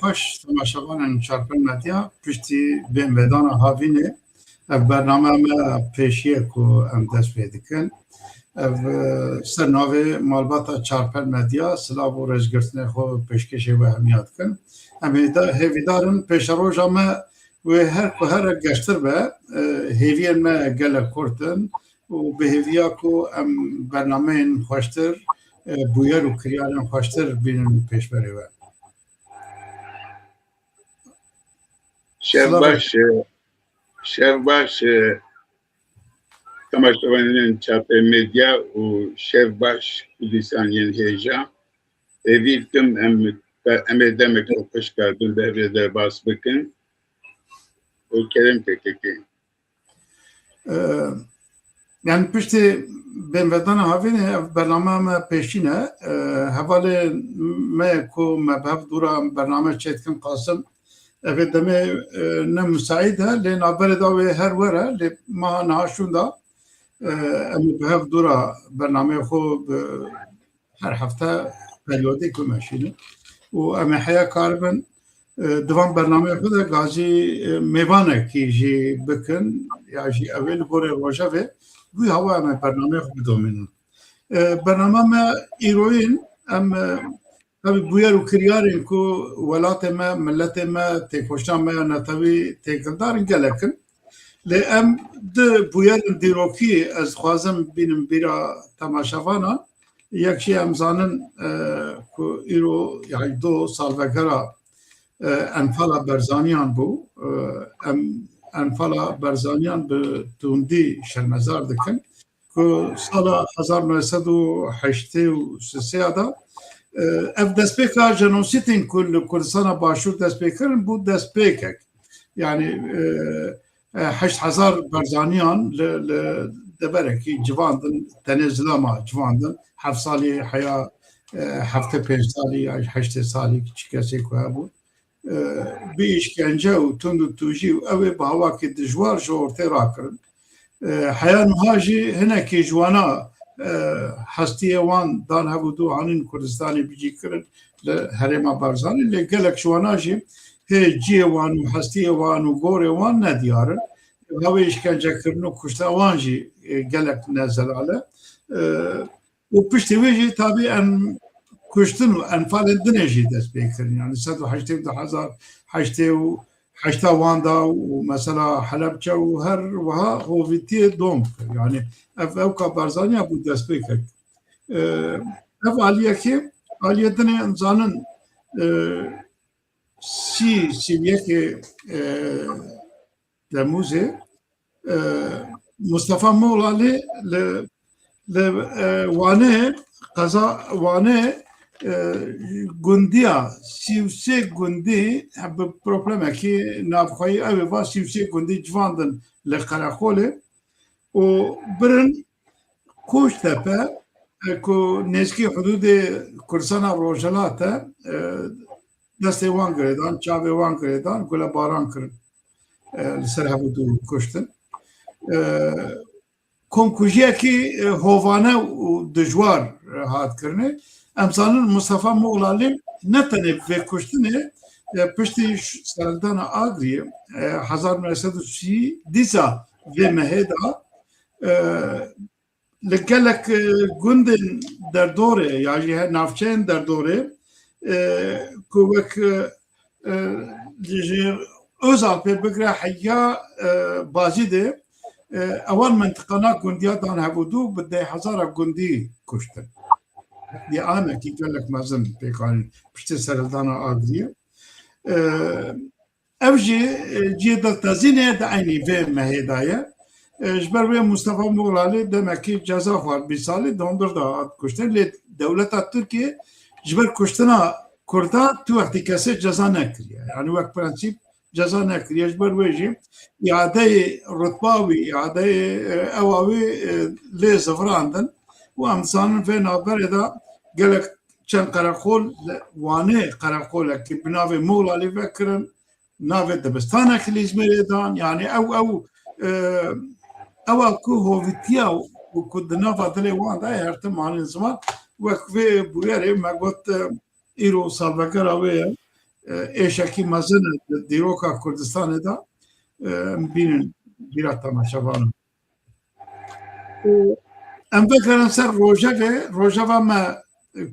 خوش تماشاوان چارپن مدیا پشتی بین ودان هاوینه برنامه ما پیشیه که ام دست پیدکن سرناوه مالباتا چارپن مدیا سلاو و رجگرتنه خو پیشکشه و همیاد کن هیویدارن پیش روژا ما و هر گشتر به هیوین ما گله کردن و به هیویا که ام برنامه خوشتر بویر و کریارن خوشتر بینن پیش بره و شفباش تماشاوانین چاپ مدیا و شفباش لیسانین هیجا evittim demek hoş geldin devrede bas bakın o Kerem tekeki yani pişti ben vedana havine bername peşine havale me ko mebhab dura bername çetkin Kasım evet deme ne müsaide len haber da ve her vara le ma naşunda mebhab dura bername ko her hafta periyodik meşine و اما حیا کاربن دوام برنامه خود گازی میوانه کی جی بکن یا جی اول بوره روجاوه بوی هوا اما برنامه خود دومین برنامه ما ایروین ام tabi buyar u kiriyarın ku velat ma millet ma tekhoşan ma natavi tekildarın gelekin le em de buyarın diroki az xwazim binim bira tamaşavana yakşi emzanın ku iro yani do salvegera enfala berzaniyan bu enfala berzaniyan bi tundi şermezar dikin ku sala 1983 da ev destpêka jenosîtên Kurdistana Başûr destpêkirin bû destpêkek yani 8000 berzaniyan li deberekî civandin tenê zilama civandin 7 salî heya 75 salî ya 8 salî çi kesê ku hebû bi îşkence û tund û tûjî û ew ê bi hewakê dijwar ji ortê rakirin heya niha jî hinekî ji wana hestiyê wan dan hebû du anîn Kurdistanê bicîkirin li herêma Barzanî lê gelek ji wana jî hê ciyê wan û hestiyê wan û gorê wan nediyarin hewê îşkencekirin û kuşta wan jî gelek nezelale û piştî wê jî tabî em kuştin û enfalên dinê jî dest pê kirin yani 180 حشتا واندا ومثلا حلبچه و هر وها هویتی دوم yani ev kabarzanya bu destpêkek ev aliyekê aliyetine zanın siviyekê Temmuzê Mustafa Moğlalê li Wanê qeza Wanê gundiya sivsê gundî bi problemekî navxwayî ew ê va sivsê gundî civandin li Qereqolê û birin Koçtepe ku nêzîkî hudûdê Kurdistana Rojhilat e destê wan girêdan çavê wan girêdan gule baran kirin li ser hevû dû kuştin komkujiyekî hovane û dijwar hatkirinê em zanin Mustafa Moğlalê ne tenê vê kuştinê piştî serdana Agriyê 1930 dîsa vê mehê da li gelek gundên derdorê ya jî navçeyên derdorê ku wek ji Özal pê bigire heya bazî de ewan mintiqana gundiya dan hebûdû bi 10,000 gundî kuştin di anekî gelek mezin pêkanîn piştî serdana Agriyê ev jî ciyê diltezînê di aynî vê mehê de ye ji ber wê Mustafa Moğlalê demekî ceza xwar 20 salî donbir da hat kuştin lê dewleta Tirkiye ji ber kuştina Kurda tu wextî kesê ceza nekiriye yani wek prensîp ceza nekiriye ji ber wê jî îadeyê rutba wî îadeyê ewa wê lê zivirandin û em zanin vê navberê da gelek çend Qereqol Wanê Qereqolekî bi navê Moğlalê vekirin navê dibistanekî li İzmîrê dan yani ewa ku hovîtiya û ku di nava dilê wan de her tim anîn ziman wek vê bûyerê me got îro salvegera wê ye eşeki mezin Dîroka Kurdistanê da bînin bîra temaşevanın. Em vekirin ser rojeva me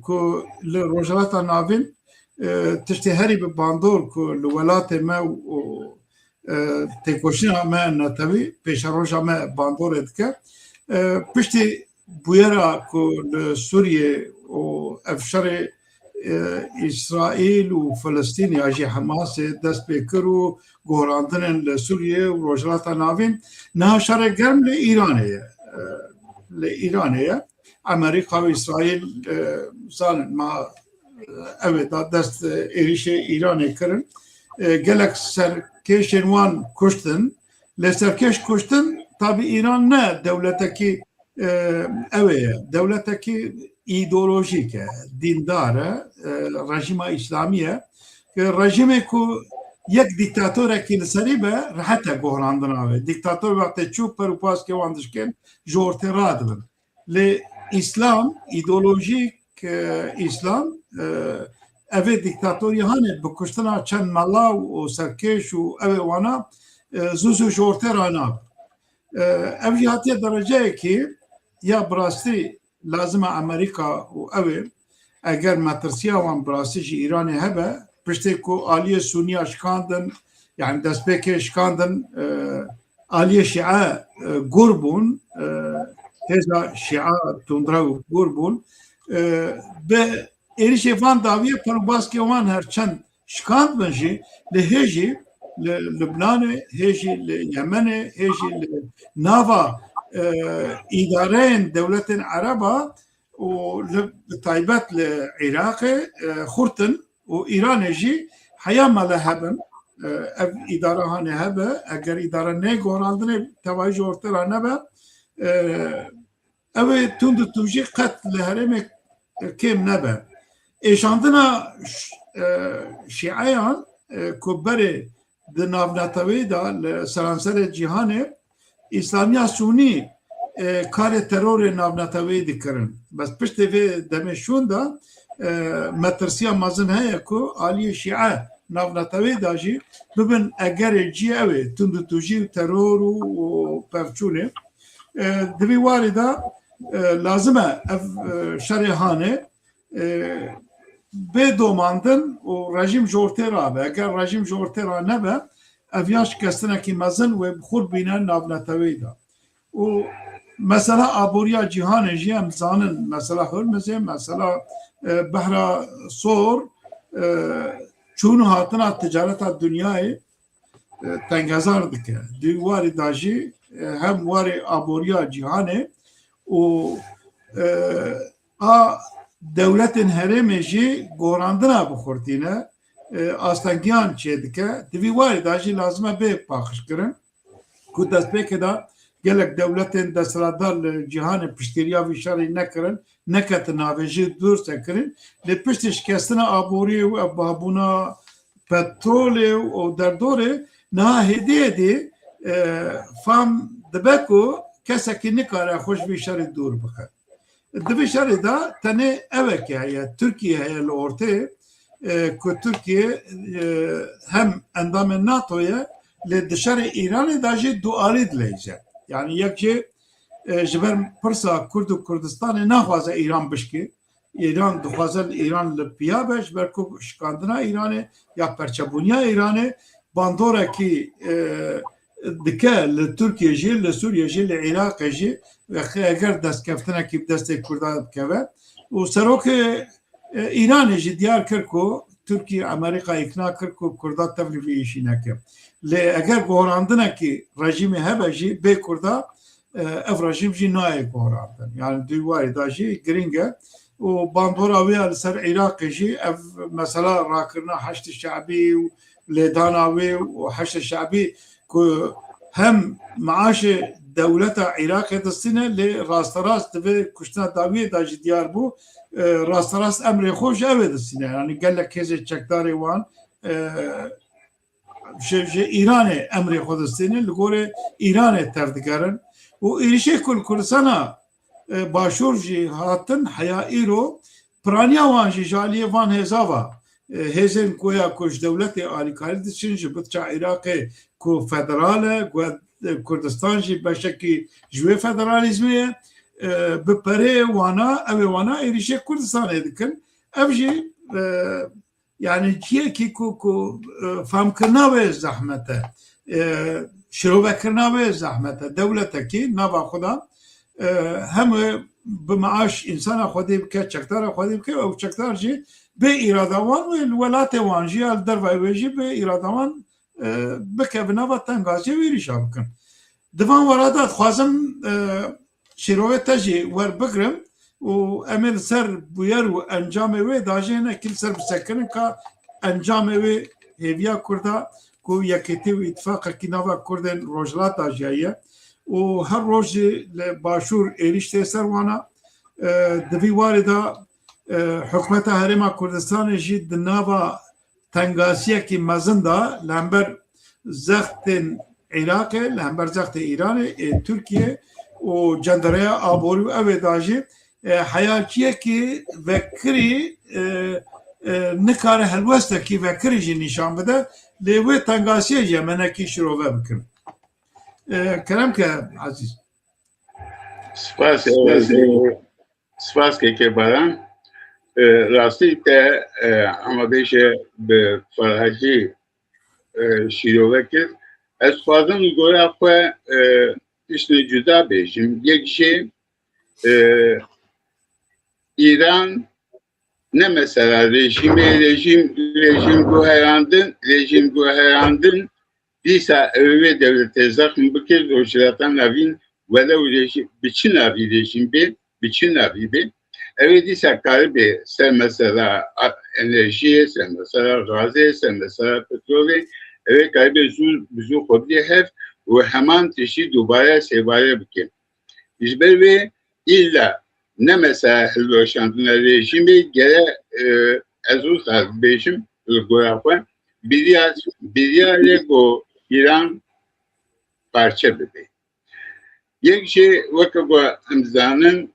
ku li rojavata navîn tiştê herî bi bandor ku li welatê me û têkoşîna me netewî pêşa roja me bandorê dike piştî bûyera ku li Sûriyê û ev şerê İsraîl û Filistînê jî Hemasê dest pê kir û gohrandinên li Sûriyê û rojhilata navîn niha şerê germ li Îranê ye. Li Îranê ye. Amerîka û İsraîl zanin ma ew ê da dest êrişê Îranê kirin. Gelek serkêşên wan kuştin. Lê serkêş kuştin tabi İran ne dewletekî ew ye. Dewletekî ideolojik e, dîndar e, rejima İslamî ye. Rejimê ku yek dîktatorekî li serî be rehet e gohrandina wê. Dîktator wextê çû per û paskê wan dişkin ji ortê radibin. Lê İslam, ideolojik İslam evê dîktatorî hane bi kuştina çend melav û serkêş û evê wana zû zû ji ortê ranabin. Ev jî hatiye dereceyekî ya bi rastî lazim e Amerîka û evê eger metirsiya wan bi rastî ji Îranê hebe piştê ku aliyê Sûniya şikandin yani destpêkê şikandin aliyê Şîa gur bûn hêza Şîa tundra û gur bûn bi êrişê van dawiye perbaskê wan herçend şikand bin jî li hêjî li Lubnanê hêjî li Yemenê hêjî li nava îdareyên dewletên Ereba û li taybet li Iraqê xurtin û Îranê jî heya me li hebin ev îdara hane hebe eger îdara negohrandinê tevahî ji ortê re nebe ew ê tund û tûjî qet li herêmê kêm nebe. Êşandina Şîayan ku berê di navnetewê da li seranserê cîhanê İslamiya Sunî karê terorê navnetewê dikirin. Bes piştê vê demê şûn da metirsiya mezin heye ku aliyê Şîa navnetewê da jî bibin egerê cî ew ê tund û tûjî teror û pevçûnê. Di vî warê da lazim e ev şerê hane bê domandin û rejim ji ortê rabe. Eger rejim ji ortê ra nebe ev ya şikestinekî mezin wê bixur bîne navnetewê da. û mesela aboriya cîhanê jî em zanin mesela Hurmuzê mesela behra sor çûn û hatina ticareta dunyayê tengezar dike. Di warê da jî hem warê aboriya cîhanê û a dewletên herêmê jî gohrandina bixurtîne astengiyan çê dike. Di vî warê da jî lazim e bê paxişkirin ku destpêkê da gelek dewletên desthilatdar li cîhanê piştîriya vî şerê nekirin neketin navê jî dûr sekirin lê piştî şikestina aboriyê û evbabûna petrolê û derdorê niha hêdiyê fam dibe ku kesekî nikare xwe ji vî şerê dûr bixe. Di vê şerê da tenê evekê heye Tirkiye heye li ortê ku Tirkiye hem endamên NATO'ye lê di şerê Îranê da jî dualî dileyce. Yani yek jî ji ber pirsa Kurd û Kurdistanê naxwaze Îran bişkî. Îran dixwaze Îran li piya be ji ber ku şikandina Îranê ya perçebûniya Îranê bandorekî dike li Tirkiye jî li Sûriye jî li Iraqê jî eger destkeftinekî bi destê Kurdan bikeve û serokê Îranê jî diyar kir ku Tirkiye Amerîka ikna kir ku Kurda tevlî vî îşî neke. Lê eger gohrandinekî rejimê hebe jî bê Kurda ev rejim jî nayê gohrandin. Yani di warê da jî giring e û bandora wê li ser Iraqê jî ev mesela rakirina heştê şe'bî û lêdana wê û heştê şe'bî ku hem maaşê dewleta Iraqê distîne lê rasterast divê kuştina dawiyê da jî diyar bû rasterast emrê xwe ji ew ê distîne. Yani gelek hêzê çekdarê wan ji Îranê emrê xwe distîne li gorê Îranê tev digerin û êrişê ku li Kurdistana başûr jî hatin heya îro piraniya wan jî ji aliyê van hêzava هزن کویا کش دولت آلیکاری دچین جبت چا عراق کو فدراله کو کردستان جی بشکی جوی فدرالیزمیه بپره وانا ایریشه کردستان دکن افجی yani ki ku fam kırnave zahmete şirove kırnave zahmete devlete ki nava xuda hem bi maaş insana xwedê bike çekdara xwedê bike ew çekdar jî bê îrada wan û welatê wan jî ya li dervayê wê jî bê îrada wan bike bi nava tengaziyê wê êrişa bikin. Di van wera de dixwazim şîrovê te jî werbigirim û em ê li ser bûyer û encamê wê dajê nekî li ser bisekinin ka encamê wê hêviya Kurda ku yekêtî û îtifaqekî nava Kurdên Rojhilata Jiyaî û her roj jî li başûr êriş tê ser wana di vî warê da hikûmeta Herêma Kurdistanê jî di nava tengasiyekî mezin da li hember zextên Iraqê li hember zextê Îranê ê Tirkiye û cendereya aborî û ew ê da jî hayakiyekî vekirî nikare helwestekî vekirî jî nîşan bide lê wê tengasiyê jî emenekî şirove bikin. Kerem ke Aziz. Spas keke baran rastî te ama bêje bi Ferhecî şîrove kir ez xwazim gora xwe tiştê cuda bêjim yek jî İran ne mesela rejim guherandın dîsa evê devletê zexm bikir rojhilatan navîn welew rejim biçin navî rejim bê biçin navî bê evê dîsa karibê ser mesela enerjiyê ser mesela gazê ser mesela petrolê evê karibê zû xwe hev û heman tiştî dubare sêvare bike ji ber wê îlla ne mesela hilweşandina rejimê gere ez wisa bêjim li gora xwe birîya ku İran parçe bibe. Yek jî weke ku em zanin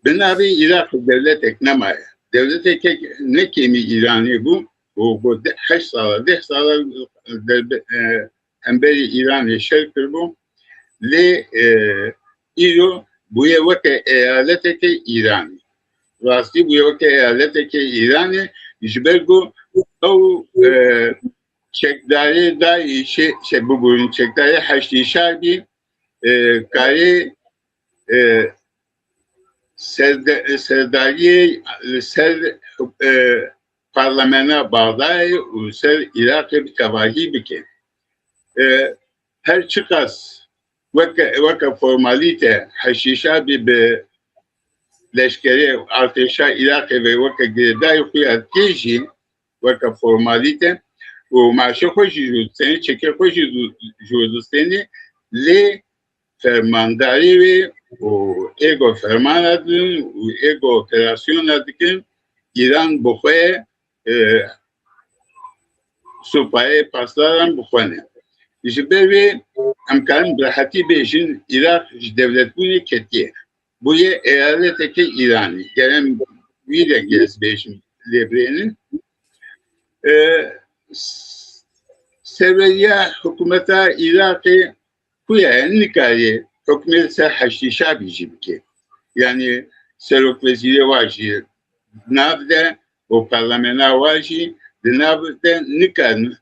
bi navê Iraq devletek nemaye. Devletek ne kêmî İranî bû û 8 sala 10 sala hemberî İranê şer kirbû lê îro bûye weke eyaletekê İranî. Rastî bûye weke eyaletekê İranî ji ber ku ew çekdarê Daişê bibûn çekdarê Heştî Şarbî karê serdariyê li ser parlamena Bağdayê û ser Iraqê bi tevahî bike. Her çi qas weke formalîte Heştî Şarbî bi leşkerê artêşa Iraqê ve weke girêdayê xwe ya tê jî weke formalîte û maaşê xwe jî jûdistênê çekê xwe jî jûdistênê lê fermandarî wê û êgo fermana din û êgo operasyona dikin İran bi xwe supayê paslaran bixwene. Ji ber wê em karin bi rehetî bêjin Iraq ji devletbûnê ketiye. Bûye eyaletekê İranî. Gerem wî de gez bêjim lêbrênin. Serveriya hikûmeta Iraqê kuya nikariye hükûmet ser Heştî Şarbî jî bike. Yani Serokvezîrê wa jî nav de û parlamena wa jî di nav de nikarin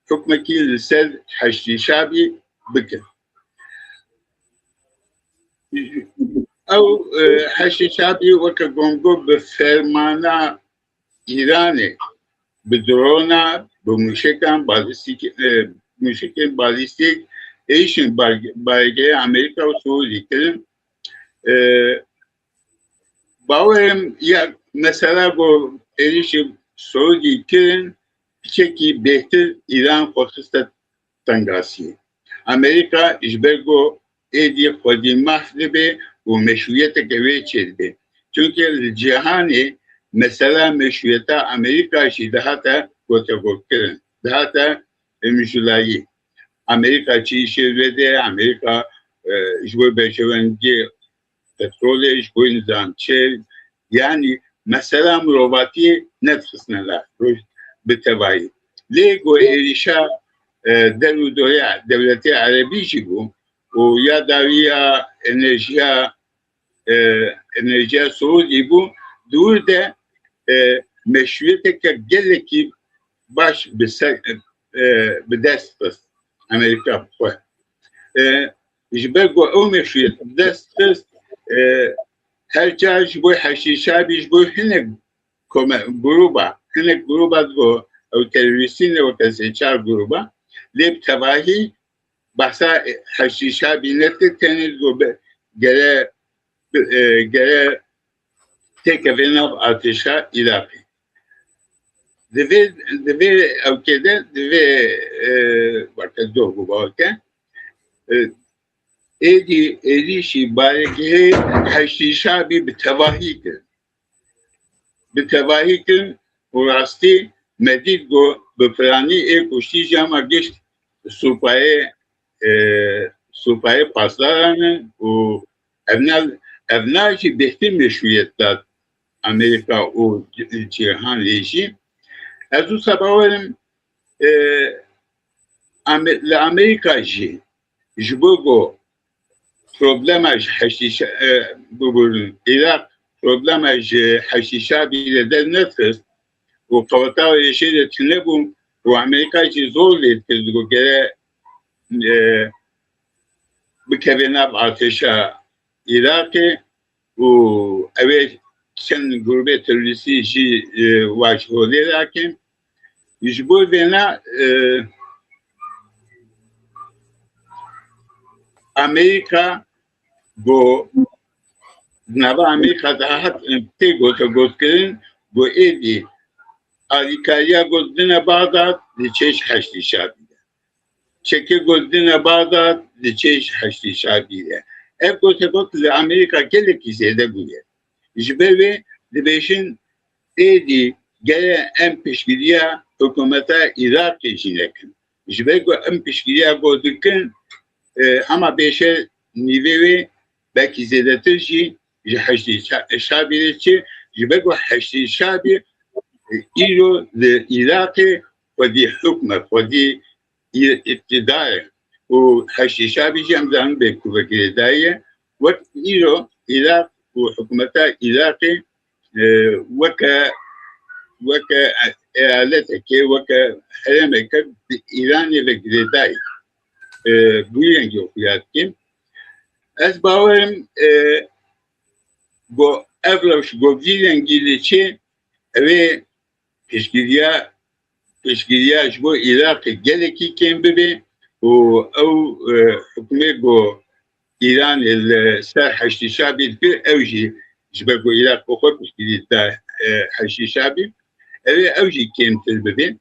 hukmekî li ser Heştî Şarbî bikin. Ew Heştî Şarbî weke gongo bi fermana İranê bi drona bi mûşekên balîstîk êşin bargehê Amerîka û Sûdî kirin. Bawerim ya mesela ku êrişî Sûdî kirin piçekî bêhtir İran xwe xiste tengasiyê. Amerîka ji ber ku êdî xwedî mahv dibe û meşruiyeteke wê çê dibe. Çünkü li cîhanê mesela meşruiyeta Amerîka jî dihate gotegokirin. Dihate müjdelayî. Amerika çi işê vede, Amerika ji bo berjewendiyê petrolê, ji bo nizamçê, yani mesela مرواتی نتخصنا لا بتوعي ليجو إيريشا دولتي عربي جيبو ويا داوية انرژیا سعودی بو دور ده مشروعیت که گلکی باش به دست است امریکا بخواه جبرگو او مشروعیت دست است هر جاش بوی حشیشه بیش بوی هنگ گروبا دو او تروریستین و کسی چار گروبا لیب تباهی بحثا حشیشه بینت تنید گو گره tek evinav ateşa ilahi. Deve evkede vakit doğru bağırken edi şibareki haşişa bir tevahikin. Bir tevahikin urasti medid go beprani kuşti jama geçt supaya paslarının o evnacı behti meşruiyetler Amerika o cihan rejim. Ez o sabahlarım Amerika jibogo problema haşişa bugün Irak problema haşişa bile de nefes o kavata ve şeyde tüne bu Amerika zor etkiledi o gere bu kebenab ateşa Irak'ı o evet sen grubu teröristi vaş olarak bu bina Amerika bu nava Amerika daha tego tagotkerin bu edi Alikaya gozdina Bağdat liçeş haşli şabiye çeke gozdina Bağdat liçeş haşli şabiye ev gotegot li Amerika gelek izede bu yer jibeve libeşin edi gele en peşgiriye hükümete Irak ejinekin jibego en peşgiriye godkin ama beşe nivevi belki zedetirci haşli şabiyeçi jibego haşli şabi İro de Irak'ı ve di hükmet ve di iktidarı o haşli şabi cemdan be kuvvetliye ve İro Irak ve hükümete Irak'ı veka eyaleteke veka harameke İran'ı ve Greda'yı bu yenge okuyatkim. Ez bavarım bu evlaş bu yengiliçi ve peşgiriya bu Irak'ı geleki kembe o hükümet bu İran el ser haşli şabi bir evji jbe bu Irak okut peşgiriya haşli şabi ve evji kemtel bebe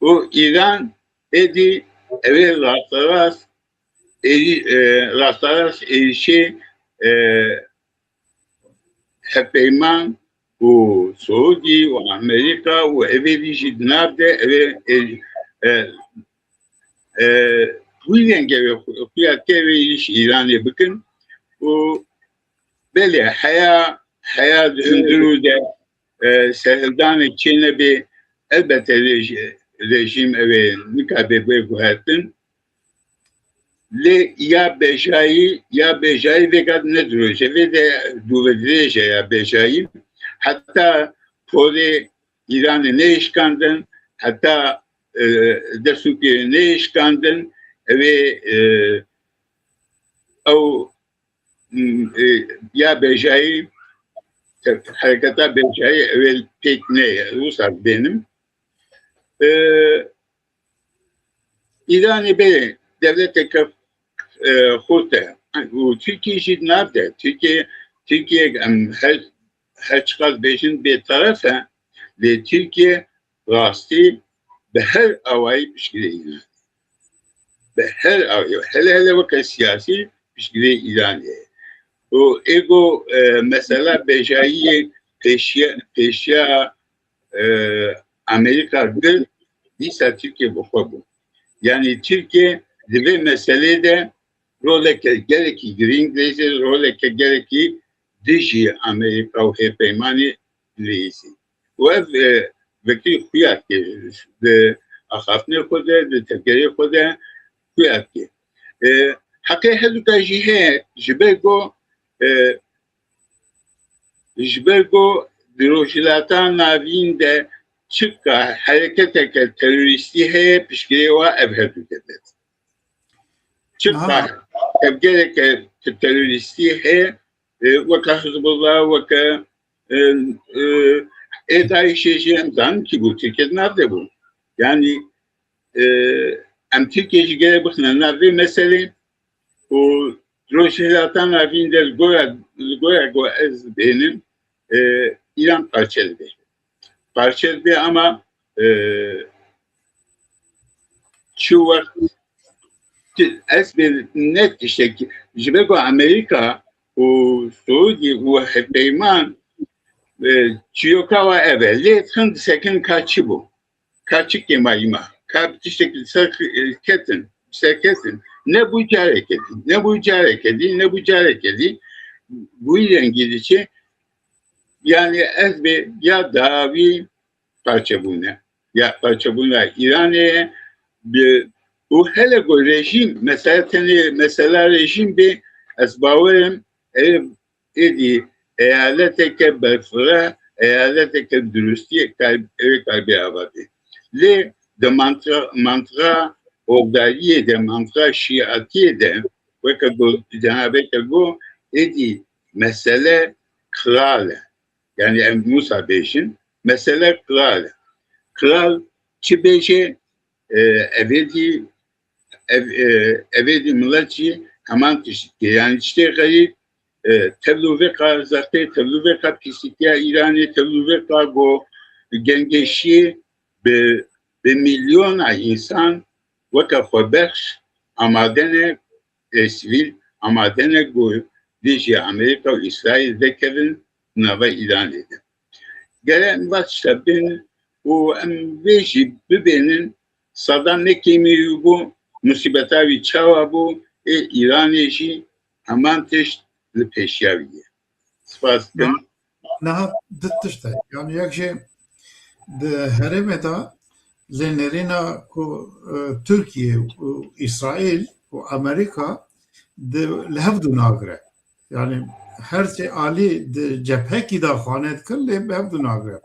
o İran edi eve rastlaras erişi hepeyman o Suudi o Amerika o evi jidnabde bu yenge fiyat ve iş İran'ı bakın o böyle haya döndürüldü seherdan Çin'e bir elbette rejim ve mükabebe guhatın le ya bejayi ve kad ne duruşe ve de duvedreje ya bejayi hatta poli İran'ı ne işkandın hatta Dersuki ne işkandın ve o ya bejayi harekata bejayi evvel pek ne Rusar benim İran'ı be devlet kurta o Türkiye için nerede Türkiye her çıkar beşin bir tarafa ve Türkiye rastı به her avayı pişkire İran به her avayı hele vakit siyasi pişkire İran o ego mesela bejayi peşya Amerika gül değilse Türkiye bu. Yani Türkiye ve meselede roleke gereki İngilizce roleke gereki دژی ئەمریکا و هێپەیمانی رئیسی و وەکی خویاکێ ئەخافتنێ خۆدە تەگەری خۆدە خویاکێ حەقی هەردووکەژی هەیە ji ber got rojhilatan navîn de çika hereketeke teröristî heye piştgirê wa ev herdû dibet. Çika tevgereke teröristî heye weke Hizbullah weke Daişê jî em zanin kî bû Tirkiye nav de bû. Yani em Tirkiye jî gelek bixine nav vê meselê û rojhilatan navîn de goya got ez bêhnim İran parçaladı. Parçaladı ama şu vakit esmer net işte jibego Amerika o Suudi o Hepeyman Çiyokawa evvelli hınd sekin kaçı bu. Kaçı kemayma. Kaptıştı seketin. Ne bu hareketi, ne bu hareketi, ne bu hareketi. Bu ile ilgili yani ez bir ya davi parça buna ya parça buna İran'e bir bu hele bu rejim mesela rejim bir esbavım eyaleteke berfıra eyaleteke dürüstü kalbi avadı. Le de mantra Ogdaliye de mantra şiatiye de ve kadar Cenab-ı Hak edi mesele kral. Yani Musa Bey'in mesele kral. Kral çi beje evedi milletçi hemen tişti. Yani işte gayet tevluveka zaten tevluveka pislikya İran'ı tevluveka go gengeşi be milyona insan vaka xwebexş amadene sivil amadene go diji Amerika ve İsrail dekevin nava ilan edin. Gelen baştabin o emveji bibinin Saddam ne kemiği bu musibetavi çava bu İran'ı amanteş peşyaviye. Spasken. Naha dıttıştı. Yani yakşe de heremeda Zenerina ku Türkiye, İsrail, ku Amerika de lehevdu nagre. Yani her şey ali de cepheki da xanet kır lehevdu nagre.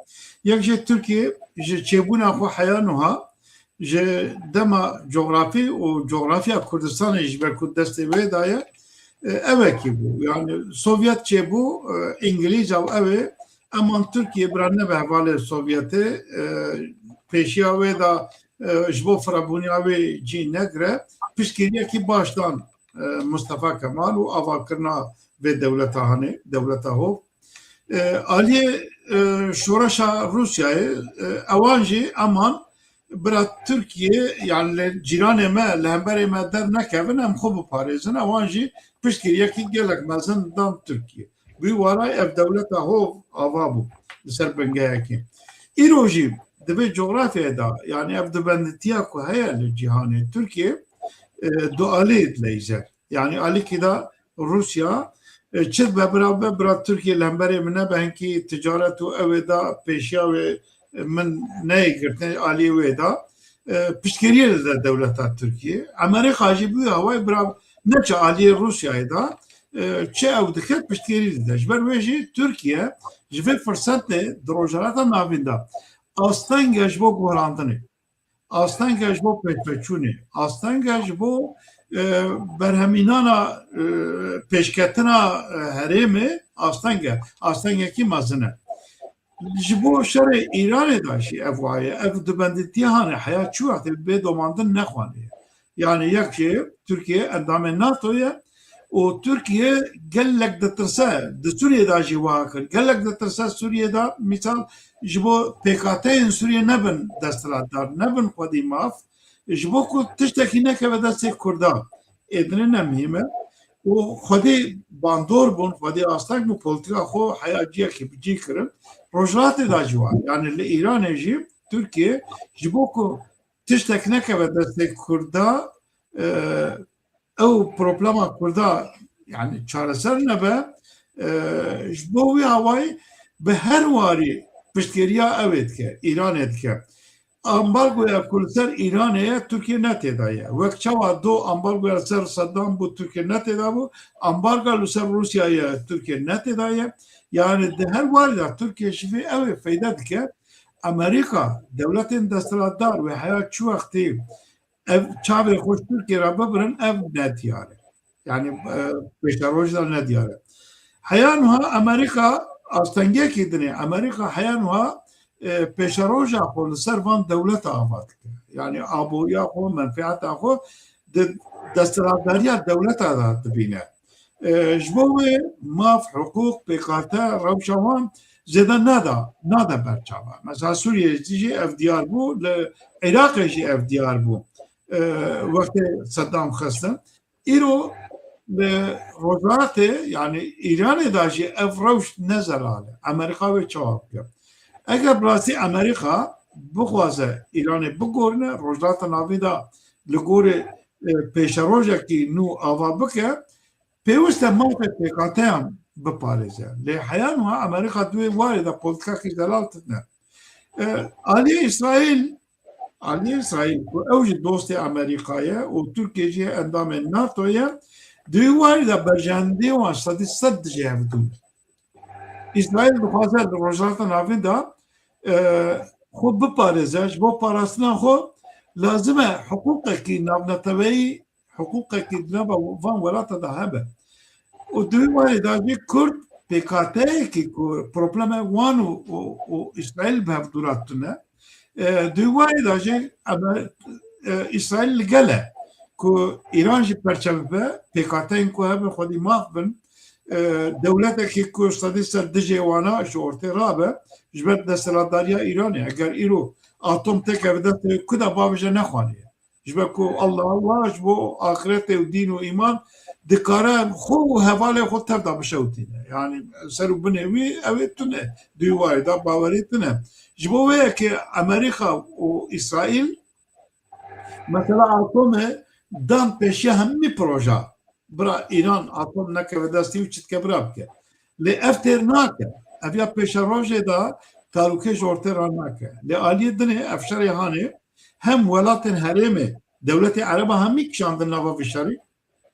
Yakşe Türkiye je çebuna xu hayanuha je dema coğrafi o coğrafya Kürdistan'ı jber ku deste ve daye eveki bu. Yani Sovyet çebu İngiliz av eve aman Türkiye branne be havale Sovyet'e peşiya ve da jbo frabuniya ve ci negre pişkiriye ki baştan Mustafa Kemal u avakırna ve devleta ho Ali şoraşa Rusya'yı avanji aman bırak Türkiye yani ciraneme lehbereme der nekevin hem xobu parizin avanji pişkiriye ki gelek mezin dan Türkiye bu varay ev devleta ho ava bu ser bengeyeki İroji Dve coğrafyada yani evdebenditiya ku heye cihane Türkiye duali edileyzer. Yani alikida Rusya çet beraber bırak Türkiye lembere mine benki ticaretu evda peşya ve min ne girtne ali veda pişkeriye de devleta Türkiye. Amerika jibu havay bırak ne çe ali Rusya'yı da çe evdike pişkeriye de. Jber veji Türkiye jive fırsat ne drojarata navinda. Aslan gej bo guhrandını, aslan gej bo petpeçuni, aslan gej bo berheminana peşketina heremi aslan yeki mazine. Jibo şere İran'e daşi evvaye, ev dibenditiye hani hayat şu vakti be domandın ne khaniye. Yani yakşi Türkiye endame NATO'ya o Türkiye gellek de tırsa, de Suriye'da jiva kır, gellek de tırsa Suriye'da misal jibo PKK'ın Suriye nebin destelatlar, nebin khodi maf, jibo ku tişteki neke ve destek kurda. Edine ne mühime, o khodi bandor bun, khodi astak bu politika xo hayatciye ki bici kırın, rojlatı da jiva. Yani le İran eji, Türkiye, jibo ku tişteki neke ve destek kurda, o problema kurda yani çareser ne be ji bo wî havayî bi her warî piştgiriya ev etke, İran etke. Ambargoya ku li ser Îranê ye Tirkiye netêda ye. Wek çawa do ambargoya li ser Saddam bû Tirkiye netêda bû, ambarga li ser Rûsyayê Tirkiye netêda ye. Yani di her warî de Tirkiye ji vê ew ê feyda dike. Amerika dewletên desthilatdar wê heya çi wextê ev çavê xwe ji Tirkiye re bibirin ev nediyar e. Yani pêşeroj da nediyar e. Heya niha Amerika astengekî dinê Amerika heya niha pêşeroja xwe li ser van dewleta ava dike. Yani aboriya xwe, menfeeta xwe di desthilatdariya dewleta da dibîne. Ji bo wê maf, hukuk, pêkate, rewşa wan zêde nade berçava. Mesela Sûriyê jî ev diyar bû, li Iraqê jî ev diyar bû. Wextê Saddam xistin. Îro li Rojhilatê yani İranê da jî ev rewş ne zelal e. Amerîka wê çawa bike. Eger bi rastî Amerîka bixwaze Îranê bigorîne, Rojhilata navî da li gorî pêşerojekî nû ava bike, pêwîst e mafê pêkateyan biparêze. Lê heya niha Amerîka divê warê de polîtikakî zelal tune. Aliyê İsraîl ku ew jî dostê Amerîkayê û Tirkiye jî endamên NATO'ye divê warî de berjendiyê wan sedî sed dijehevdûn. İsraîl dixwaze li Rojhilata navî da xwe biparêze, ji bo parastina xwe lazim e hukukekî navneteweyî hukukekî di nava van welata da hebe. û divê warê da jî Kurd pêkateyekî ku problema wan û İsraîl bi hevdûra tune, divê warê da jî İsraîl li gel e ku İran jî perçevibe pêkateyên ku hebe xwedî maf bin, dewletekî ku sedî ser dijê wana ji ortê rabe ji ber desthilatdariya Îranê. Eger îro atom teke bi destê ku da babije nexwaniye. Ji ber ku Allah ji bo axiretê û dîn û îman dikare xwe û hevalê xwe tev da bişewtîne. Yani ser û binê wî ew ê tune. Divê warê da bawerî tune. Ji bo wê yekê Amerîka û İsraîl mesela atomê dan pêşiya hemî proja bira İran atom nekeve destî û çîtke bira bike. Lê ev têr nake. Ev ya pêşerojê da talûkê ji ortê re nake. Lê aliyê dinê ev şerê hanê hem welatên herêmê dewletê Ereba hemî kişandin nava vî şerî.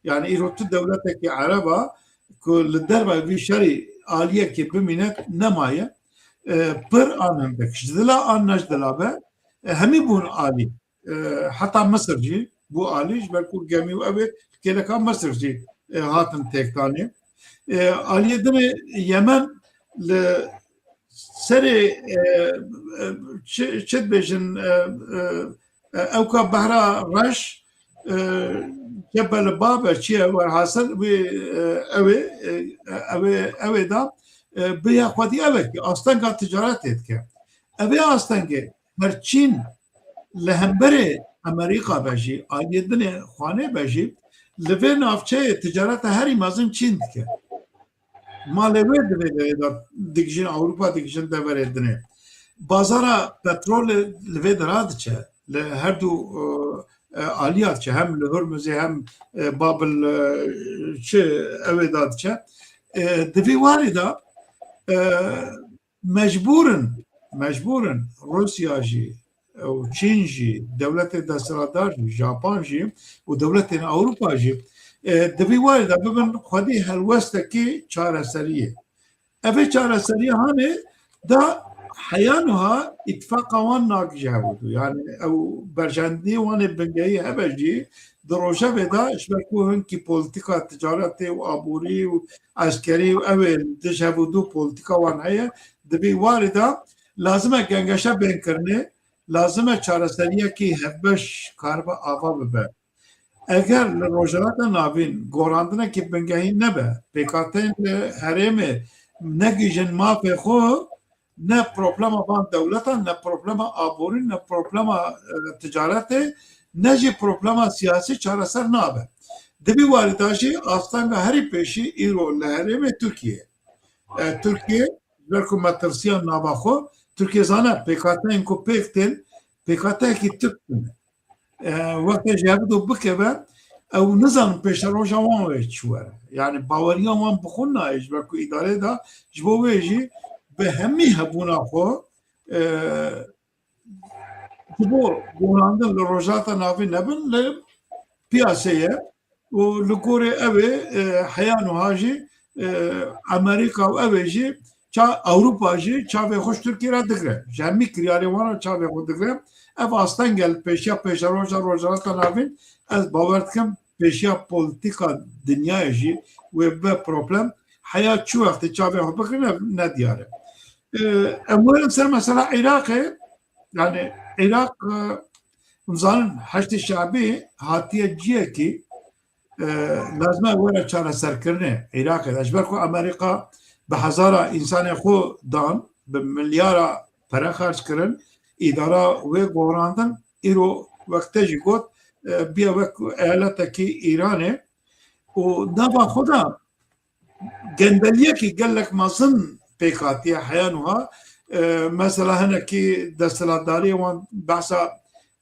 Yani îro tu dewletekî Ereba ku li derve vî şerî aliyekê bimîne nemaye pir an hembek. Ji dila an ne ji dila be hemî bûn alî. Heta Misir jî bû alî ji ber ku gemî û ew ê kêleka Misir jî hatin têkdanê. Aliyê dinê Yemen li serê çi dibêjin ew ka behra reş Cebel Babe çiye werhasil wê ew ê da bi ya xwedî ev e astenga ticaretê dike. Ev ê astengê her Çîn li hemberê Amerîka be jî aliyê dinê xwanê be jî li vê navçeyê ticareta herî mezin Çîn dike. Malê wê divê da dikijin Ewropa dikijin deverê dinê. Bazara petrolê li vê de radiçe li her du aliya diçe hem li Hurmuzê hem Babil çi ew ê da diçe. Divê warê da mecburin Rusya jî û Çîn jî dewletê desthilatdar jî Japan jî û dewletên Ewropa jî divê warê da bibin xwedî helwestekî çareseriyê. Ev ê çareseriya hanê da heya niha îttifaqa wan nakije hebû. Yani ew berjendiyê wan ê bingehî hebe jî di rojevê da ji ber ku hinkî polîtika ticaretê û aborî û eskerî û ew ê dij hevûdû polîtika wan heye divê warê da lazim e gengeşe bênkirinê lazim e çareseriyekî hevbeş karibe ava bibe. Eger li Rojhilata navîn gorandinekî bingehî nebe, pêkateyên li herêmê negîjin mafê xwe ne problema van dewleta, ne problema aborî, ne problema ticaretê, ne jî problema siyasî çareser nabe. Divê warê da jî astenga herî pêşî îro li herêmê Tirkiye. Tirkiye ji ber ku me tirsiya nava xwe, Tirkiye zane pêkateyên ku pêk tên pêkateyekî Tirk bûne. Wextê ji hev bikeve او نزان پیش روش وان وی چوره یعنی باوری وان بخون نایش بکو اداره دا جبو ویجی به همی هبونا خو جبو گوناندن لروجاتا ناوی نبن ل پیاسه و لگوره اوه حیانو هاجی امریکا و اوه جی چا اوروپا جی چاوه خوش ترکی را دگره جمعی کریاری وانا چاوه خود دگره اف آستان گل پیشا روجاتا ناوین از باورد کم پیشیا پولیتیکا دنیای جی و به پروبلم حیات چو وقت چاوه خود بکنه ندیاره اموال سر مثلا عراق yani Irak zaten Haçlı Şabi hatiye ciye ki lazım ولا çare serkirne Irak'da eşber ko Amerika به هزارا انسان خو دان به میلیارد para خرج کردن اداره و گوراندن ایرو وقتی گفت بیا وک ایالت کی ایرانه و نبا خدا گندلیه کی گلک مازن پیکاتی حیانوها مثلا هنا کی دستلاتداری وان بحثا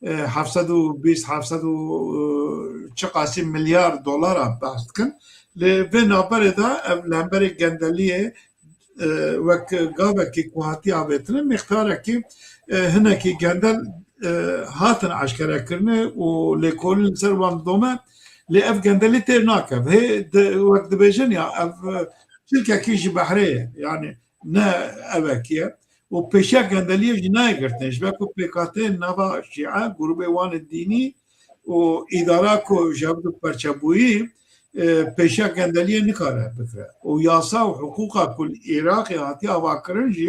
720 milyar dolara بحث کن ve naberda lamberi gandaliye ve gaveki kuhati abetine miktara ki hineki gandal hatın aşkara kirne o le kolin servan dome le ev gandali ternaka he vakt bejin ya ev tilka kişi bahriye yani ne evekiye o peşa gandaliye jinaya girtneş ve ku pekate nava şia grubu wan dini o idara ko jabdu parçabuyi پیشا گندلیه نکاره بکره و یاسا و حقوقا کل عراقی هاتی آوا کرن جی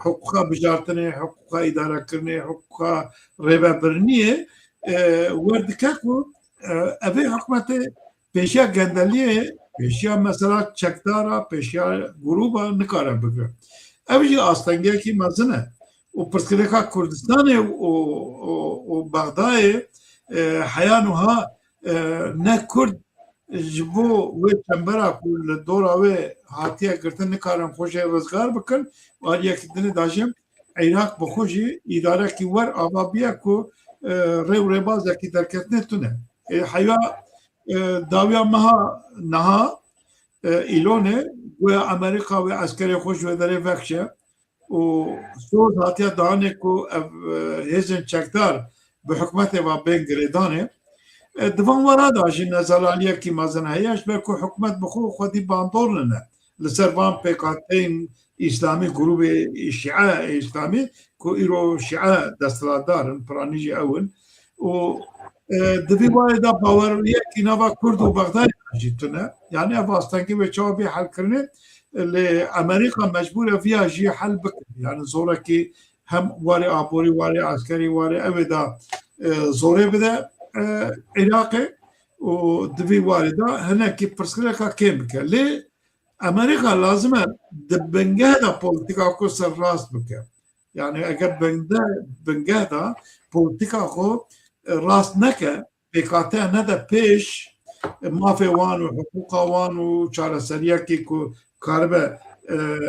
حقوقا بجارتنه حقوقا اداره کرنه حقوقا ریبه برنیه وردکه که اوه حکمت پیشا گندلیه پیشا مثلا چکدارا پیشا گروبا نکاره بکره اوه جی آستانگیه که مزنه و پرسکرکا کردستانه و بغدای حیانوها نه کرد جبو و چنبرا کل دورا و هاتیه گرتن نکارم خوشه روزگار بکن و آریا کدنه داشم عراق بخوشی اداره کی ور آبا بیا کو ریو ریبازه کی درکتنه تونه حیا داویا مها نها ایلونه و امریکا و عسکری خوش و داره وکشه و سوز هاتیه دانه کو هزن چکدار به حکمت و بینگریدانه دوام ورا داشتن نزالیه کی مازن هیاش به کو حکومت بخو خودی باندور لنا لسروان پیکاتین اسلامی گروه شیعه اسلامی کو ایرو شیعه دستلادارن پرانیجی اول و دوی باید باوریه کی نوا کرد و بغداد جیتونه یعنی افاستان کی به چابی حل کرنه لامریکا مجبوره فيها جي حل بکن یعنی زوره کی هم واری آبوری واری عسکری واری اودا زوره بده عراقي ودبي والده هناك برسكلكا كيميكا لي امريكا لازم دبنجهدا بوليتيكا كسر راس بك يعني اجب بنجهدا بوليتيكا خو راس نكا بكاتا ندا بيش ما في وان وحقوقا وان وشارع سرياكي كو كاربا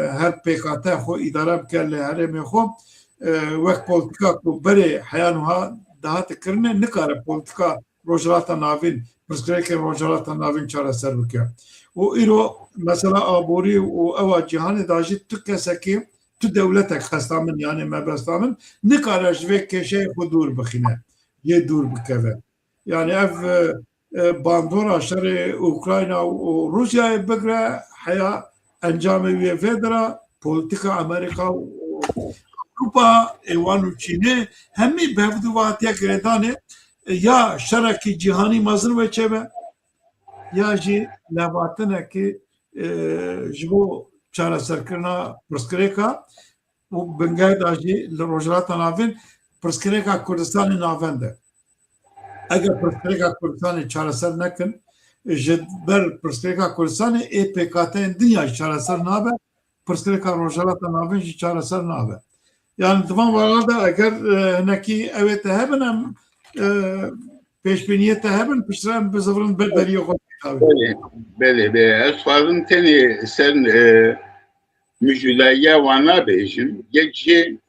هر بكاتا خو اداره بك لهرم خو وقت بوليتيكا كو بري حيانها دهات کرنه نکاره پولیتیکا روجراتا ناوین پرسکریک روجراتا ناوین چاره سر بکه و ایرو مثلا آبوری و اوا جهان داجی تو کسکی تو دولتک خستامن یعنی مبستامن نکاره جوه کشه خود دور بخینه یه دور بکوه یعنی اف باندورا شر اوکراینا و روسیا بگره حیا انجام وی فدرا پولیتیکا امریکا Avrupa evan u Çin'e hemi bevduvatiye gredane ya şeraki cihani mazın ve çeve ya ji levatine ki jibo çare serkirna proskreka u bengay da ji rojrata navin proskreka Kurdistan'ı navende eğer proskreka Kurdistan'ı çare ser nekin ber proskreka Kurdistan'ı PKK'nin dünya çare ser nabe proskreka rojrata navin ji çare ser nabe yani tamam varada eğer neki evet hemen peşbiniyet hemen pişiren bir zavrın bir deriye koyuyor. Bele. Sualın teni sen müjdeleye vana bejim. Yekçi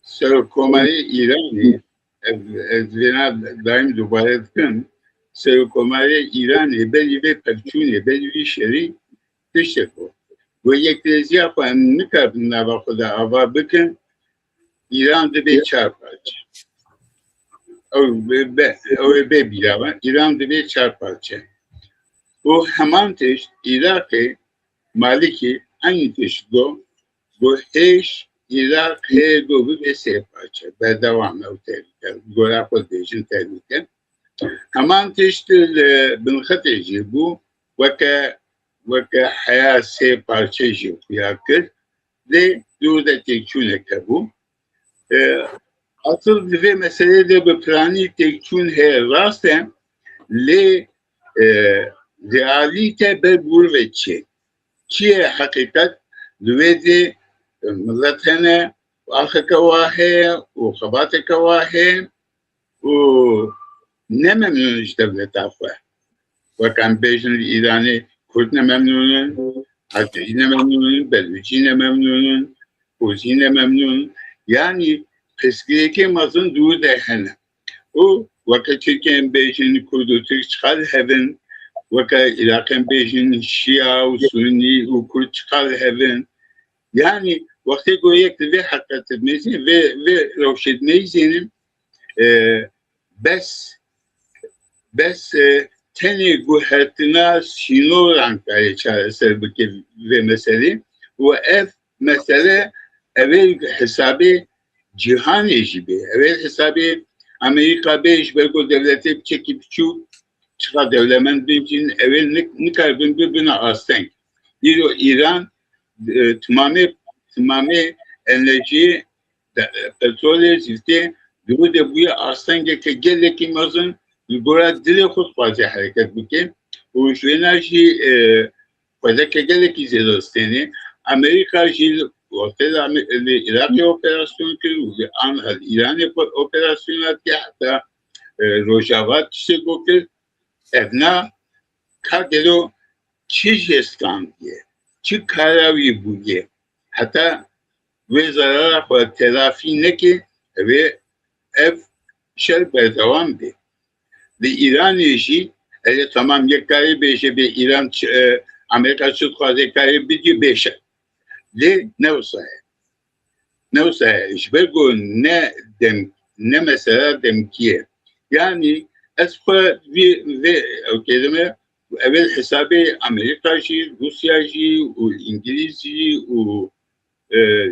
Serokkomari İran'ı Ezvena daim دوباره کن سرکماری ایران بلی به پرچونه بلی شری تشته کو و یک تزیه خواهم نکردن نوا خدا آوا بکن ایران ده چهار parça او به بیاون ایران ده چهار parça bu hemen teş Irak'ı maliki aynı teşdo bu heş Irak dobu ve se parça ve devam tehlike gora pozisyonu tehlike hemen teştil bin khateci bu vaka hayat se parça yakır ve durda tekçune bu asıl ve mesele de bu plani tekçun he rasten le realite به بروه چیه حقیقت دویدی ملتنه و آخه کواهه و خبات کواهه و نممنونش devlet afه و کم بیشن ایرانی کرد نممنونن حتی نممنونن بلوچی نممنونن خوزی نممنونن yani peskideki mazın duru dehene o vakit çeken بیشن kurdu Türk çıkar hevin وکه عراقم بیشین شیعه و سنی و کرد چقدر هستند یعنی وقتی گویی که به حقیقت میزنیم و روشن میزنیم بس تنی گوهرتنا شینوران کاری چاره سر بکی و مسئله و اف مسئله اول حسابی جهانی جیبه اول حسابی امریکا بیش برگو دولتی چکی بچو çıka devlemen için evvel ne kadar birbirine aslen. İran tamamı enerji petrol zifte bu da bu aslen geleki mazın gora dile khud fazla hareket bike. O şu enerji fazla geleki zelosteni Amerika jil ortada Irak operasyonu ki İran operasyonu ki hatta Rojava çiçek ki evna kadro çiğestan diye, çi karavi buye, hatta ve zarara ve telafi ne ki ve ev şer berdevam be. Ve İran işi, tamam yekari beşe be İran Amerika çıtkazı kari bir beşe. Le ne olsa iş bergo ne mesela demkiye. Yani اسپا و kelime evvel hesabı Amerikacı, Rusyacı, İngilizci,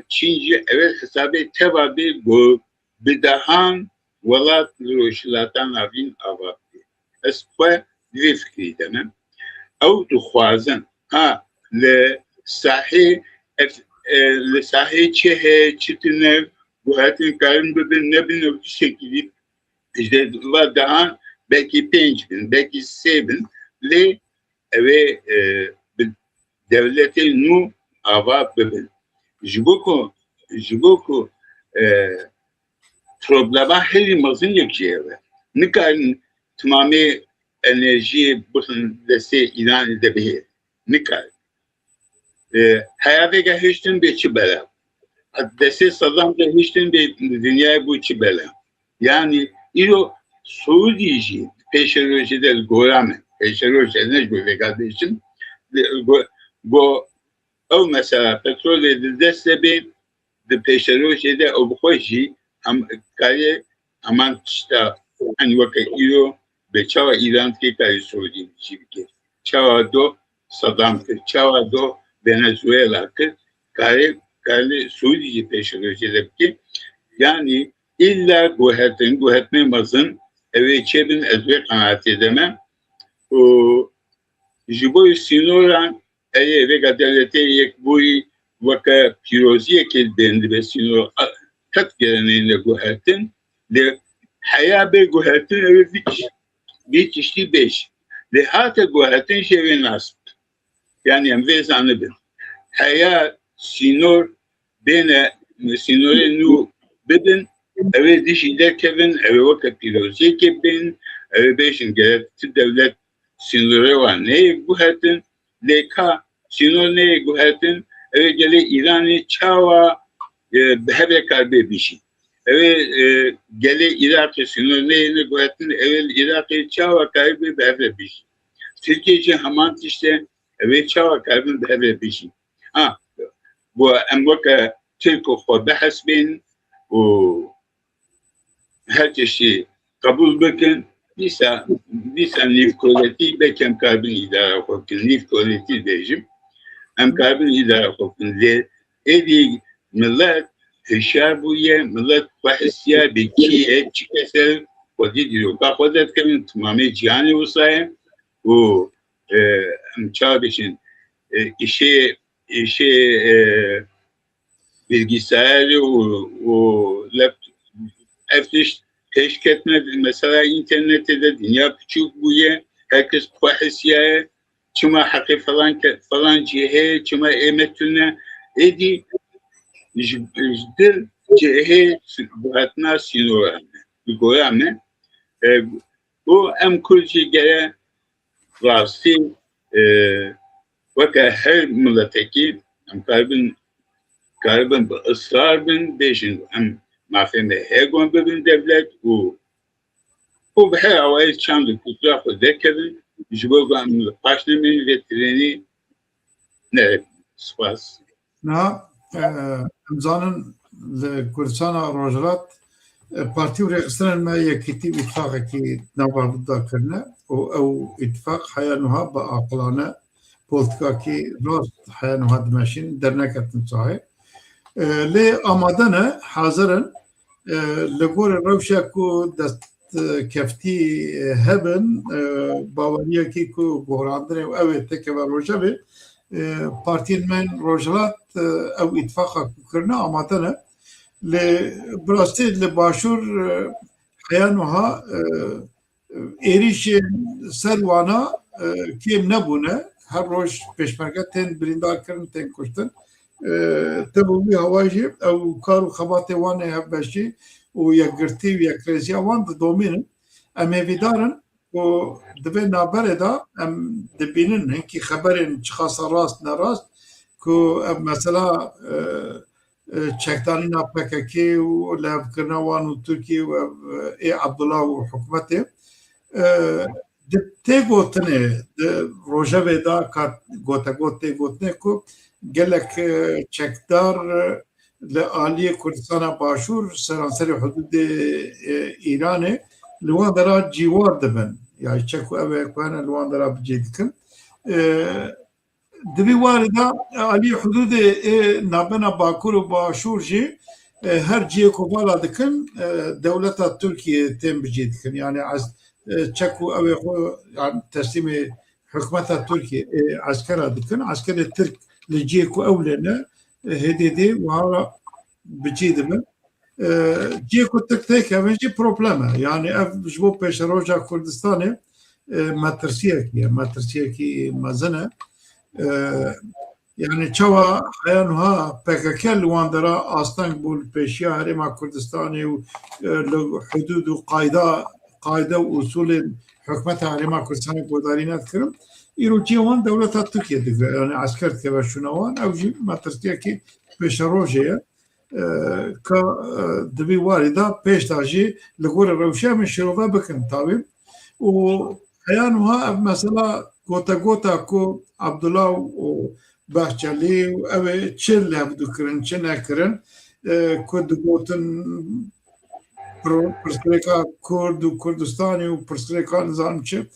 Çinci evvel hesabı tevabi bu bidahan velat roşlatan avin avabdi. Espa bir fikri demem. Av duhwazın ha le sahi çehe çitine bu hatin karın bebin ne bin şekilde işte var daha belki 5.000, belki 7.000 le ve devlete nu ava bebin. Jiboku problema her mazın yakıya ve ne kadar tamamı enerji bakın dese ilan edebilir. Ne kadar hayata geçtin bir çibela. Dese Saddam da geçtin bir dünyaya bu çibela. Yani İro Suudici peşerojide gorame, peşerojide ne böyle kardeşim? Bu o mesela petrol edilse bir de peşerojide o hoji ham kare aman işte hani vakit İro ve çava İran ki kare Suudici ki çava do Saddam ki çava do Venezuela ki kare Suudici peşerojide ki yani İlla guhetme mazın eve çebin ezve kanaat edemem. O jiboy sinoran eve gadalete yek buy vaka piroziye kelbendi ve sinor kat geleneğinde guhetin de haya be guhetin eve bir işte 5 de hata guhetin şevi nasip yani envezanı bin haya sinor bene sinore nu bedin evet dişiler kevin, evet vakit piroziye kevin, evet beşin gerekli devlet sınırı var. Ne bu hatin? Leka sınır ne bu hatin? Evet gele İran'ı çava hebe karbe bir şey. gele Irak'ı sınırlarını göğetin evvel Irak'ı çava kaybı berrebiş. Türkiye haman işte çava kaybı berrebiş. Ha bu emvaka Türk o bahs bin o her çeşit kabul bakın Nisa nif koleti bekem karbon idare hukukun nif koleti diyeceğim. Hem karbon idare hukukun de evi millet hişabuye millet bahsiye bekiye çıkese kodit diyor. Kakodet kemin tamamı cihani olsaydı o çağdaşın işe bilgisayarı o laptop eftiş teşkil etmedi. Mesela internette de dünya küçük bu ye. Herkes bahsiye çima hakkı falan cihe çima emetüne edi jdir cihe buhatna sinora goyame bu em kulci gere rasti vaka her milleteki em karbon ısrar bin beşin em mafhum hegon bibin devlet o بحر اوایل چند کوتاه خود کردن جبو گام پاشنمی و ترینی نه سپاس نه امزانن لکردستان روجرات پارتی و رئیسان ما یکیتی اتفاقی که نوابدا کرده او اتفاق حیانوها با عقلانه پولتکا که راست حیانوها دمشین در نکتن صحیح لی آمادنه حاضرن لگور روشا کو دست کفتی هبن باوریه کی کو گوراندره و اوه تکه و روشا به پارتین من روجرات او اتفاقا کرنا آمادنه براستی لباشور حیانوها ایریش سروانا کیم نبونه هر روش پیشمرگه تن بریندار کرن تن کشتن تبوی هواجی او کارو خبات وانه هبشی و یک گرتی و یک ریزیا وان دومینن اما ویدارن و دبی نابره دا ام دبینن هنکی خبرین چخاص راست نراست که مثلا چکدانی ناپککی و لفکرنا وان و ترکی و ای عبدالله و حکومته تی گوتنه روژه دا کار گوته گوتنه که گلک چکدار لآلی کردستان باشور سرانسر حدود ایرانه لوان درا جیوار دبن یعنی چکو اوه اکوانه لوان درا بجید کن دبی وارده آلی حدود نابنا باکور و باشور جی هر جیه کو بالا دکن دولت ترکیه تیم بجید کن یعنی از چکو اوه خو يعني تسليم حكومة تركيا عسكر دكن عسكر الترك لجيكو أولنا هديدي وهذا بجيد من جيكو تكتيك هذا بروبلما يعني جبو بيش روجا كردستاني ماترسيكي مازنة يعني شوا حيانها بككل واندرا استنبول بيشيا هرما كردستاني وحدود قاعده واصول حكمت هرما كردستاني بودارينات كرم يروجيوان دولة تركيا يعني عسكر كبشونوان او جي ماترسيكي بيش روجا كا دبي وارده بيش تاجي لغور روشا من شروطه بكن طابي وحيانها مثلا غوتا كو عبدالله و بحچلی و اوه چه لبدو کرن چه نکرن کد گوتن پرسکریکا کرد و کردستانی و پرسکریکا نظام چه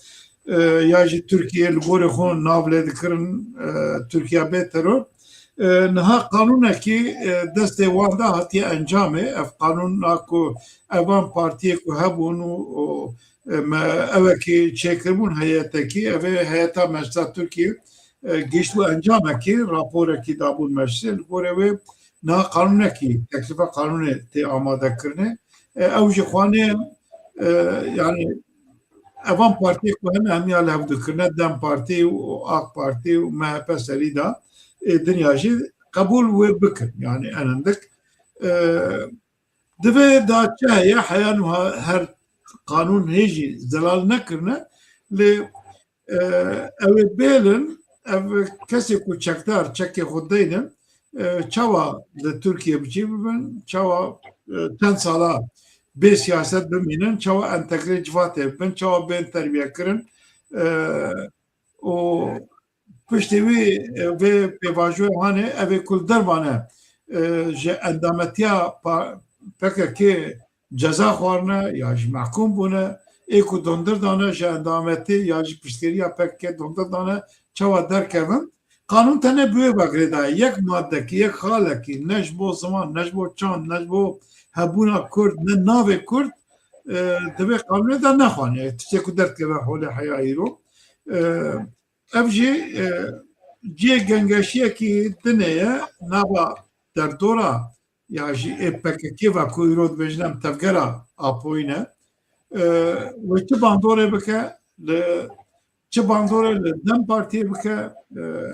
یاجی ترکیه لگوری خون نابله دکرن ترکیه بیترو نها قانونه که دست وانده هاتی انجامه اف قانون ناکو اوان پارتیه که هبون و اوه که چه کرمون هیئته که اوه هیئتا مجلس ترکیه گشتو انجامه که راپوره که دابون مجلس لگوره و نه قانونه که تکلیف قانونه تی آماده کرنه اوجی خوانه yani اوان پارتی که همه لحظه کرنه دم پارتی و آق پارتی و MHP سریدا دنیاجی قبول و بکن yani انندک دوه دا چه حیان هر قانون هیجی زلال نکرنه لی اوه بیلن ev kesi ku çekdar çeki xuddeynın çava de Türkiye biçi bibin çava چند سالا به سیاست بمینن چاوا انتگری جواته بن چاوا بین تربیه کرن و پشتوی و پیواژو هانه اوی کل دربانه جه اندامتیا پکر که جزا خوارنه یا جه محکوم بونه ایکو دندر دانه جه اندامتی یا جه پشتگیری پک که دندر دانه چاوا در کردن قانون تنه بوی بگره ده یک ماده که یک خاله که نش بو زمان نش بو چاند نش بو هبونا کرد نه ناوی کرد دبی قانون ده نخوانه تشکو درد که به حول حیایی رو evjî ciyê gengeşiyekî dineye nava derdora ya jî PKK ve ku îro dibêjin em tevgera apoyîne wê çi bandorê bike li çi bandorê li Dem Partiyê bike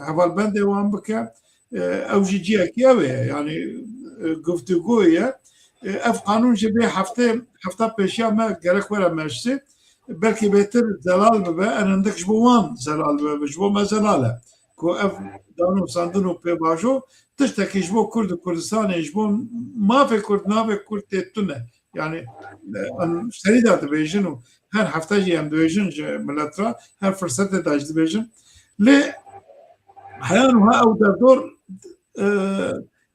hevalbendê wan bike ew jî ciyekî ew ê yani guftugû ye ev qanûn ji bê hefta pêşiya me gerek were meclisê belki beter zelal bibe enendik ji bo wan zelal bibe ji bo me zelal e ku ev dano sandin û pêvajo tiştekî ji bo Kurd û Kurdistanê ji bo mafê Kurd navê Kurd tê tune yani serî da dibêjin û her hefte jî em dibêjin ji millet ra her fırsetê da jî dibêjin lê heyan û ew derdor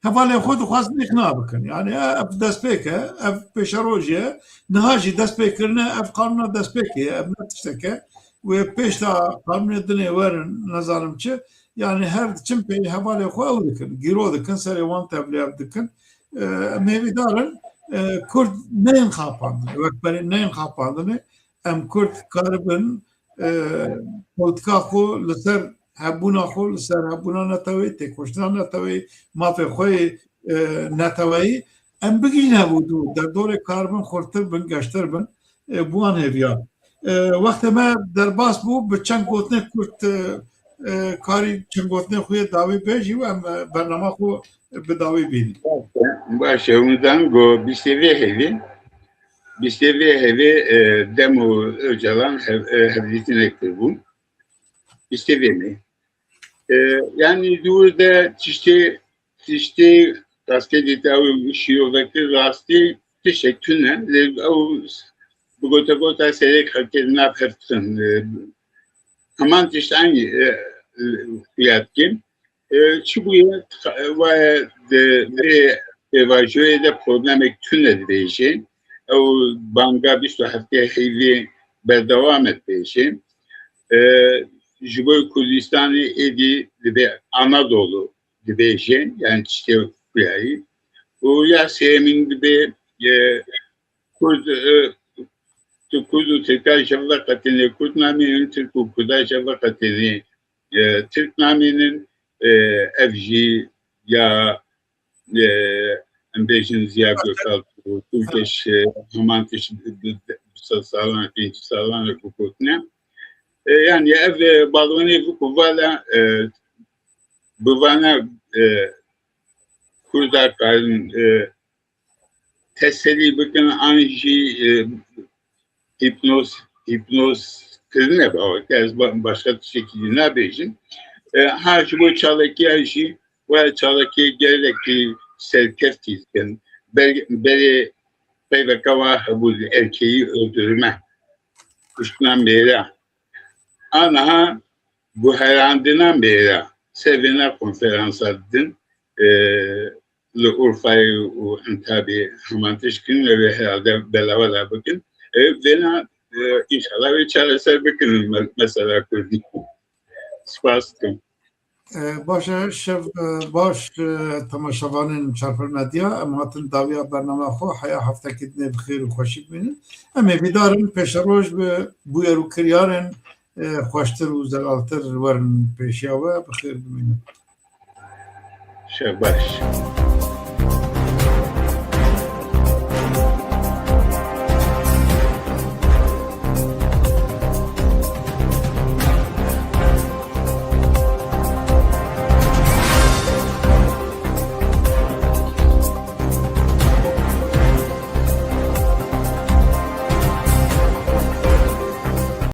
hevalê xwe dixwazin îqna bikin yani ev destpêk e ev pêşeroj ye niha jî destpêkirine ev qanûna destpêkê ye ev ne tiştek e wê pêş ta qanûnê dinê werin nezanim çi yani her diçin pê hevalê xwe ew dikin gîro dikin serê wan tevlî dikin em hêvî darin Kurd neyên xapandin wekberî neyên xapandinê em Kurd karibin politika xwe li ser hebûna xwe li ser hebûna netewê têkoştina netewê mafê xwe neteweyî em bigîjin hevûdû derdorê karibin xurtir bin geştir bin bu wan hêviya wextê me derbas bû bi çend gotinê Kurd karî çend gotinê xwe yê dawî bêjî û em bername xwe bi dawî bînin Başı ondan go bistevê hevê Dem û Öcalan hevdîtinê kirbûn bistevê me yani dûr de tiştê gazetê te ew şîrovekî rastî tişek tune ew bi gota serê xelkê nav hevtin heman tiştanî fiyatkin çi bûye ve pêvajoyê de problemek tune dibêje ew banga 20 hefteyê hêvî berdewam et bêje ji bo Kurdistanê êdî dibe Anadolu dibêje yani tiştê kuyayî û ya sêmîn dibe Kurd û Tirka jevla qetînê Kurd namînin Tirk û Kurda jevla qetînê Tirk namînin ev jî ya em bêjin Ziya Gökalp û Türkeş heman tiş salan pênc salan ku gotine yani ev balwanê ku vala bi vana Kurdar karin teselî bikin an jî hipnoz kirine ez başka şekilde nabêjin ha ji bo çalakiya jî ve çalakiya gerekî serkeftî dikin berê peyveka wa hebû erkeği öldürme kuştunan bêra anaha bu herandinan bêra sevina konferansa din li Urfayê û Entabê heman tişkin ve herhalde belava bikin vena inşallah ve çareser bikin mesela Kurdî spas dikim باشه شب باش تماشاوانین چارپر مدیا ام هاتن داویا برنامه خو حیا هفته کدنه بخیر و خوشی ببینن ام بیدارن پیش روز به بویر و کریارن خوشتر و زلالتر ورن پیشیا و بخیر ببینن شب باش